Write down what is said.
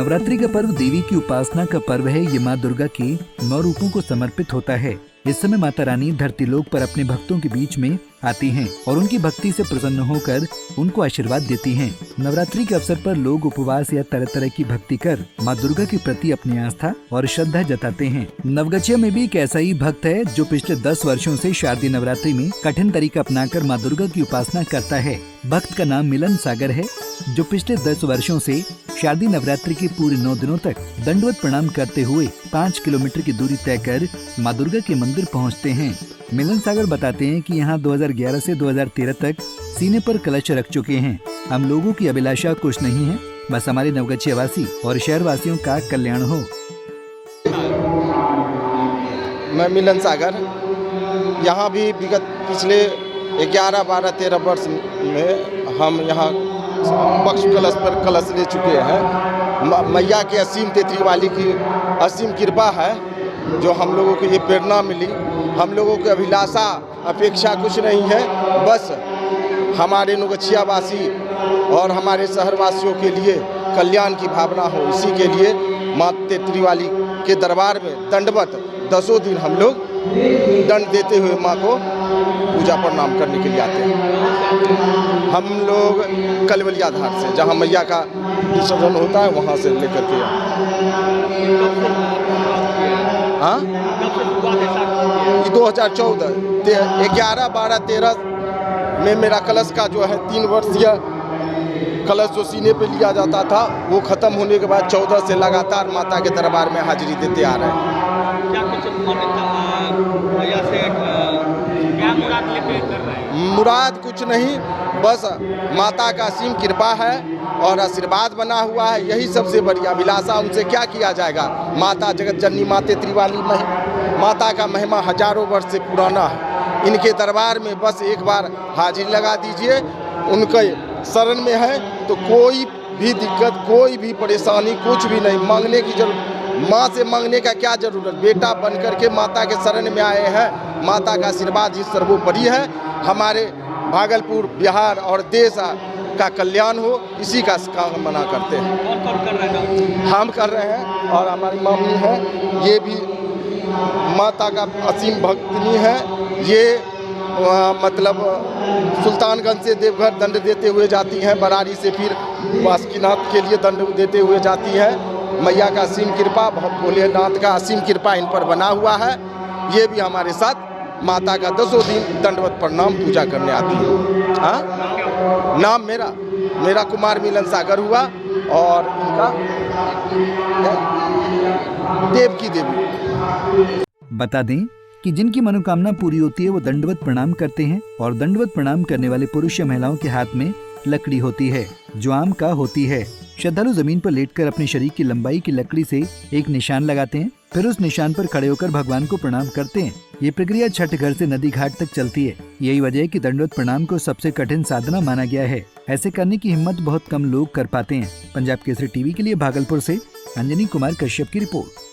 नवरात्रि का पर्व देवी की उपासना का पर्व है। ये माँ दुर्गा के 9 रूपों को समर्पित होता है। इस समय माता रानी धरती लोक पर अपने भक्तों के बीच में आती हैं और उनकी भक्ति से प्रसन्न होकर उनको आशीर्वाद देती हैं। नवरात्रि के अवसर पर लोग उपवास या तरह तरह की भक्ति कर माँ दुर्गा के प्रति अपनी आस्था और श्रद्धा जताते हैं। नवगछिया में भी एक ऐसा ही भक्त है जो पिछले 10 वर्षों से शारदीय नवरात्रि में कठिन तरीका अपनाकर माँ दुर्गा की उपासना करता है। भक्त का नाम मिलन सागर है, जो पिछले 10 वर्षों से शारदीय नवरात्रि के पूरे 9 दिनों तक दंडवत प्रणाम करते हुए 5 किलोमीटर की दूरी तय कर माँ दुर्गा के मंदिर पहुँचते हैं। मिलन सागर बताते हैं कि यहाँ 2011 से 2013 तक सीने पर कलश रख चुके हैं। हम लोगों की अभिलाषा कुछ नहीं है, बस हमारे नवगछिया वासी और शहर वासियों का कल्याण हो। मैं मिलन सागर, यहाँ भी विगत पिछले 11, 12, 13 वर्ष में हम यहाँ पक्ष कलश पर कलश ले चुके हैं। मैया के असीम तेतरी वाली की असीम कृपा है जो हम लोगों को ये प्रेरणा मिली। हम लोगों की अभिलाषा अपेक्षा कुछ नहीं है, बस हमारे नवगछिया वासी और हमारे शहर वासियों के लिए कल्याण की भावना हो। इसी के लिए माँ तेतरी वाली के दरबार में दंडवत 10 दिन हम लोग दंड देते हुए माँ को पूजा प्रणाम करने के लिए आते हैं। हम लोग कलवलिया धार से, जहाँ मैया का विसर्जन होता है, वहाँ से लेकर के हाँ 2014, 11, 12, 13 में मेरा कलश का जो है 3 वर्षीय कलश जो सीने पे लिया जाता था, वो खत्म होने के बाद 14 से लगातार माता के दरबार में हाजिरी देते आ रहे हैं। क्या कुछ मान्यता से क्या मुराद लेके कर रहे हैं? मुराद कुछ नहीं, बस माता का असीम कृपा है और आशीर्वाद बना हुआ है। यही सबसे बड़ी अभिलाषा। उनसे क्या किया जाएगा? माता जगत जननी माँ तेतरी वाली माता का महिमा हजारों वर्ष से पुराना है। इनके दरबार में बस एक बार हाजिरी लगा दीजिए, उनके शरण में है तो कोई भी दिक्कत, कोई भी परेशानी, कुछ भी नहीं मांगने की जरूरत। माँ से मांगने का क्या जरूरत? बेटा बन करके माता के शरण में आए हैं। माता का आशीर्वाद ही सर्वोपरि है। हमारे भागलपुर, बिहार और देश का कल्याण हो, इसी का कामना करते हैं। कौन कर रहे हैं? हम कर रहे हैं और हमारी मम्मी है, ये भी माता का असीम भक्तनी है। ये मतलब सुल्तानगंज से देवघर दंड देते हुए जाती हैं, बरारी से फिर बासुकीनाथ के लिए दंड देते हुए जाती हैं। मैया का असीम कृपा, भोलेनाथ का असीम कृपा इन पर बना हुआ है। ये भी हमारे साथ माता का 10 दिन दंडवत प्रणाम पूजा करने आती है। हाँ, नाम मेरा कुमार मिलन सागर हुआ और इनका देव की देवी। बता दें कि जिनकी मनोकामना पूरी होती है वो दंडवत प्रणाम करते हैं और दंडवत प्रणाम करने वाले पुरुष या महिलाओं के हाथ में लकड़ी होती है जो आम का होती है। श्रद्धालु जमीन पर लेटकर अपने शरीर की लंबाई की लकड़ी से एक निशान लगाते हैं, फिर उस निशान पर खड़े होकर भगवान को प्रणाम करते हैं। ये प्रक्रिया छठ घर से नदी घाट तक चलती है। यही वजह है कि दंडवत प्रणाम को सबसे कठिन साधना माना गया है। ऐसे करने की हिम्मत बहुत कम लोग कर पाते हैं। पंजाब केसरी टीवी के लिए भागलपुर से अंजनी कुमार कश्यप की रिपोर्ट।